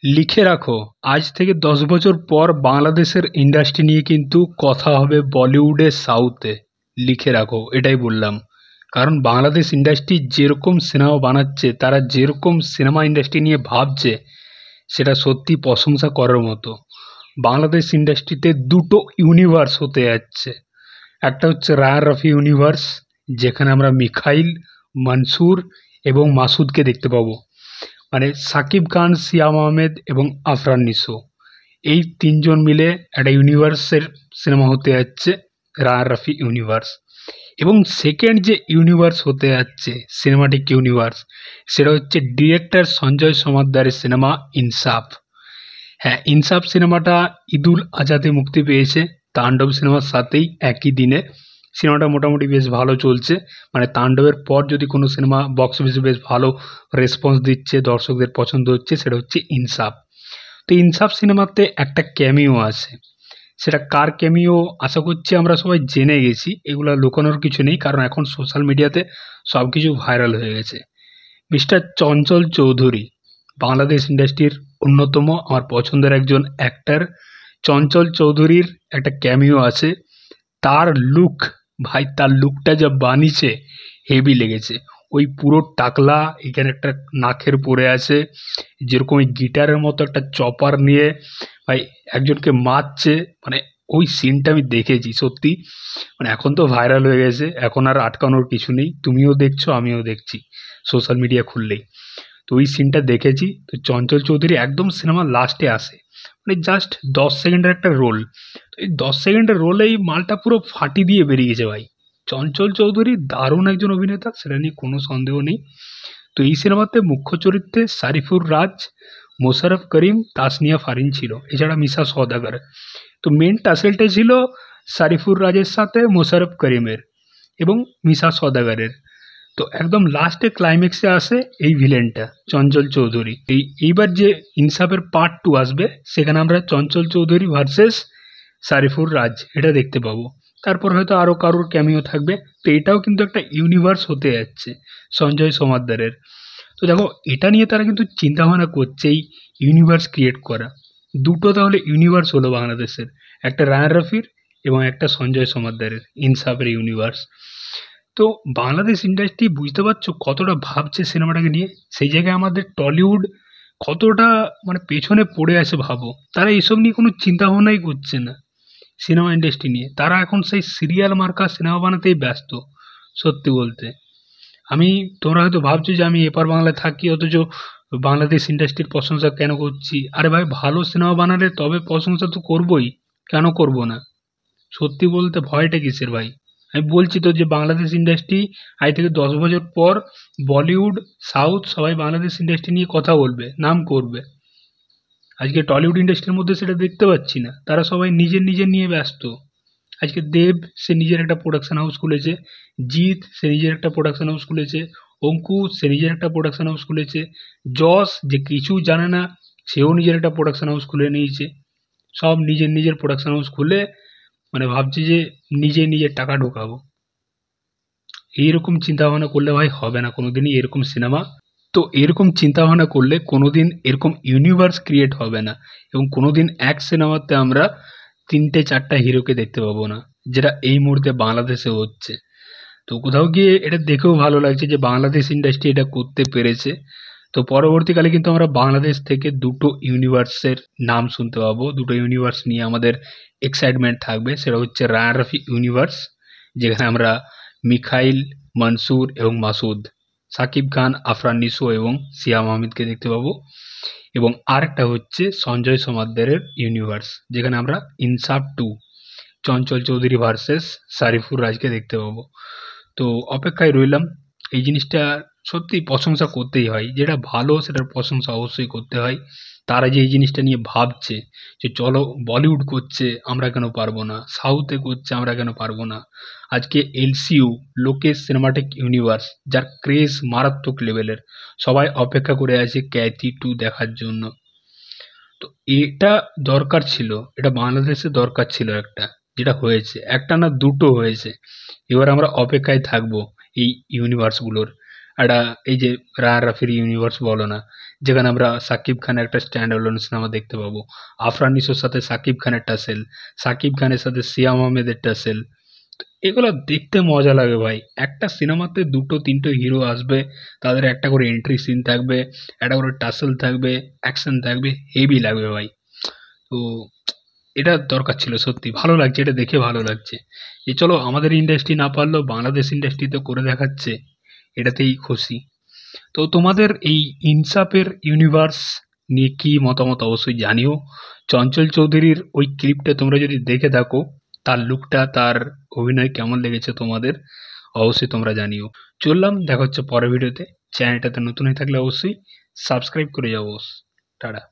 লিখে রাখো, আজ থেকে 10 বছর পর বাংলাদেশের ইন্ডাস্ট্রি নিয়ে কিন্তু কথা হবে বলিউডে, সাউথে। লিখে রাখো, এটাই বললাম। কারণ বাংলাদেশ ইন্ডাস্ট্রি যেরকম সিনেমা বানাচ্ছে, তারা যেরকম সিনেমা ইন্ডাস্ট্রি নিয়ে ভাবছে, সেটা সত্যি প্রশংসা করার মতো। বাংলাদেশ ইন্ডাস্ট্রিতে দুটো ইউনিভার্স হতে যাচ্ছে। একটা হচ্ছে রায়ান রাফি ইউনিভার্স, যেখানে আমরা মিখাইল, মনসুর এবং মাসুদকে দেখতে পাবো। মানে সাকিব খান, সিয়াম আহমেদ এবং আফরান নিশো, এই তিনজন মিলে একটা ইউনিভার্সের সিনেমা হতে যাচ্ছে, রায়ান রাফি ইউনিভার্স। এবং সেকেন্ড যে ইউনিভার্স হতে যাচ্ছে, সিনেমাটিক ইউনিভার্স, সেটা হচ্ছে ডিরেক্টর সঞ্জয় সমাদ্দারের সিনেমা ইনসাফ। হ্যাঁ, ইনসাফ সিনেমাটা ঈদুল আজহাতে মুক্তি পেয়েছে, তাণ্ডব সিনেমার সাথেই একই দিনে। সিনেমাটা মোটামুটি বেশ ভালো চলছে। মানে তাণ্ডবের পর যদি কোনো সিনেমা বক্স অফিসে বেশ ভালো রেসপন্স দিচ্ছে, দর্শকদের পছন্দ হচ্ছে, সেটা হচ্ছে ইনসাফ। তো ইনসাফ সিনেমাতে একটা ক্যামিও আছে। সেটা কার ক্যামিও আশা করছি আমরা সবাই জেনে গেছি, এগুলো লুকানোর কিছু নেই, কারণ এখন সোশ্যাল মিডিয়াতে সব কিছু ভাইরাল হয়ে গেছে। মিস্টার চঞ্চল চৌধুরী, বাংলাদেশ ইন্ডাস্ট্রির অন্যতম আমার পছন্দের একজন অ্যাক্টর। চঞ্চল চৌধুরীর একটা ক্যামিও আছে। তার লুক, ভাই তার লুকটা যা বানিয়েছে, হেভি লেগেছে। ওই পুরো টাকলা, এখানে একটা নাকের পরে আছে, যেরকম ওই গিটারের মতো একটা চপার নিয়ে ভাই একজনকে মারছে। মানে ওই সিনটা আমি দেখেছি সত্যি। মানে এখন তো ভাইরাল হয়ে গেছে, এখন আর আটকানোর কিছু নেই। তুমিও দেখছো, আমিও দেখছি সোশ্যাল মিডিয়া খুললেই। তো ওই সিনটা দেখেছি। তো চঞ্চল চৌধুরী একদম সিনেমার লাস্টে আসে, মানে জাস্ট 10 সেকেন্ডের একটা রোল। তো এই 10 সেকেন্ডের রোলেই মালটা পুরো ফাটি দিয়ে বেরিয়ে গেছে ভাই। চঞ্চল চৌধুরী দারুণ একজন অভিনেতা, সেটা নিয়ে কোনো সন্দেহ নেই। তো এই সিনেমাতে মুখ্য চরিত্রে সারিফুর রাজ, মোশাররফ করিম, তাসনিয়া ফারিন ছিল, এছাড়া মিশা সওদাগর। তো মেন টাসেলটাই ছিল সারিফুর রাজের সাথে মোশাররফ করিমের এবং মিশা সওদাগরের। তো একদম লাস্টে ক্লাইম্যাক্সে আসে এই ভিলেনটা চঞ্চল চৌধুরী। এইবার যে ইনসাফের পার্ট 2 আসবে, সেখানে আমরা চঞ্চল চৌধুরী ভার্সেস সারিফুর রাজ এটা দেখতে পাবো। তারপর হয়তো আরও কারোর ক্যামিও থাকবে। তো এটাও কিন্তু একটা ইউনিভার্স হতে যাচ্ছে সঞ্জয় সমাদ্দারের। তো দেখো, এটা নিয়ে তারা কিন্তু চিন্তাভাবনা করছে এই ইউনিভার্স ক্রিয়েট করা। দুটো তাহলে ইউনিভার্স হলো বাংলাদেশের, একটা রায়ান রফির এবং একটা সঞ্জয় সমাদ্দারের ইনসাফের ইউনিভার্স। তো বাংলাদেশ ইন্ডাস্ট্রি বুঝতে পারছো কতটা ভাবছে সিনেমাটাকে নিয়ে। সেই জায়গায় আমাদের টলিউড কতটা মানে পেছনে পড়ে আছে ভাবো। তারা এসব নিয়ে কোনো চিন্তা ভাবনাই করছে না সিনেমা ইন্ডাস্ট্রি নিয়ে। তারা এখন সেই সিরিয়াল মার্কা সিনেমা বানাতেই ব্যস্ত। সত্যি বলতে, তোমরা হয়তো ভাবছো যে আমি এপার বাংলায় থাকি, অথচ বাংলাদেশ ইন্ডাস্ট্রির প্রশংসা কেন করছি। আরে ভাই, ভালো সিনেমা বানালে তবে প্রশংসা তো করবোই, কেন করব না। সত্যি বলতে ভয়টা কিসের ভাই? আমি বলছি তো যে বাংলাদেশ ইন্ডাস্ট্রি আজ থেকে 10 বছর পর বলিউড, সাউথ সবাই বাংলাদেশ ইন্ডাস্ট্রি নিয়ে কথা বলবে, নাম করবে। আজকে টলিউড ইন্ডাস্ট্রির মধ্যে সেটা দেখতে পাচ্ছি না। তারা সবাই নিজের নিজের নিয়ে ব্যস্ত। আজকে দেব, সে নিজের একটা প্রোডাকশন হাউস খুলেছে। জিৎ, সে নিজের একটা প্রোডাকশন হাউস খুলেছে। অঙ্কুশ, সে নিজের একটা প্রোডাকশন হাউস খুলেছে। যশ, যে কিছু জানে না, সেও নিজের একটা প্রোডাকশন হাউস খুলে নিয়েছে। সব নিজের নিজের প্রোডাকশন হাউস খুলে মানে ভাবছি যে নিজে নিজের টাকা ঢোকাবো। এইরকম চিন্তাভাবনা করলে ভাই হবে না কোনোদিনই এরকম সিনেমা। তো এরকম চিন্তাভাবনা করলে কোনোদিন এরকম ইউনিভার্স ক্রিয়েট হবে না, এবং কোনোদিন এক সিনেমাতে আমরা 3-4টা হিরোকে দেখতে পাবো না, যেটা এই মুহূর্তে বাংলাদেশে হচ্ছে। তো কোথাও গিয়ে এটা দেখেও ভালো লাগছে যে বাংলাদেশ ইন্ডাস্ট্রি এটা করতে পেরেছে। তো পরবর্তীকালে কিন্তু আমরা বাংলাদেশ থেকে দুটো ইউনিভার্সের নাম শুনতে পাবো। দুটো ইউনিভার্স নিয়ে আমাদের এক্সাইটমেন্ট থাকবে। সেটা হচ্ছে রায়ান রাফি ইউনিভার্স, যেখানে আমরা মিখাইল, মনসুর এবং মাসুদ, সাকিব খান, আফরান নিশো এবং সিয়াম আহমেদকে দেখতে পাবো। এবং আরেকটা হচ্ছে সঞ্জয় সমাদ্দারের ইউনিভার্স, যেখানে আমরা ইনসাফ 2, চঞ্চল চৌধুরী ভার্সেস সারিফুর রাজকে দেখতে পাবো। তো অপেক্ষায় রইলাম। এই জিনিসটা সত্যি প্রশংসা করতেই হয়, যেটা ভালো সেটার প্রশংসা অবশ্যই করতে হয়। তারা যে এই জিনিসটা নিয়ে ভাবছে যে চলো বলিউড করছে, আমরা কেন পারবো না, সাউথে করছে, আমরা কেন পারবো না। আজকে এলসিইউ, লোকেশ সিনেমাটিক ইউনিভার্স, যার ক্রেজ মারাত্মক লেভেলের, সবাই অপেক্ষা করে আছে ক্যাথি 2 দেখার জন্য। তো এটা দরকার ছিল, এটা বাংলাদেশে দরকার ছিল একটা, যেটা হয়েছে। একটা না, দুটো হয়েছে। এবার আমরা অপেক্ষায় থাকবো এই ইউনিভার্সগুলোর। একটা এই যে রায়ান রাফির ইউনিভার্স বলো না, যেখানে আমরা সাকিব খানের একটা স্ট্যান্ড অ্যালোন সিনেমা দেখতে পাবো, আফরান নিশোর সাথে সাকিব খানের টাসেল, সাকিব খানের সাথে সিয়াম আহমেদের টাসেল, এগুলো দেখতে মজা লাগে ভাই। একটা সিনেমাতে ২টো ৩টো হিরো আসবে, তাদের একটা করে এন্ট্রি সিন থাকবে, একটা করে টাসেল থাকবে, অ্যাকশন থাকবে, হেভি লাগবে ভাই। তো এটা দরকার ছিল, সত্যি ভালো লাগছে, এটা দেখে ভালো লাগছে। চলো আমাদের ইন্ডাস্ট্রি না পারলেও বাংলাদেশ ইন্ডাস্ট্রি তো করে দেখাচ্ছে, এটাতেই খুশি। তো তোমাদের এই ইনসাফের ইউনিভার্স নিয়ে কি মতামত অবশ্যই জানিও। চঞ্চল চৌধুরীর ওই ক্লিপটা তোমরা যদি দেখে থাকো, তার লুকটা, তার অভিনয় কেমন লেগেছে তোমাদের, অবশ্যই তোমরা জানিও। চললাম, দেখা হচ্ছে পরের ভিডিওতে। চ্যানেলটাতে নতুন হয়ে থাকলে অবশ্যই সাবস্ক্রাইব করে যাবো। টাটা।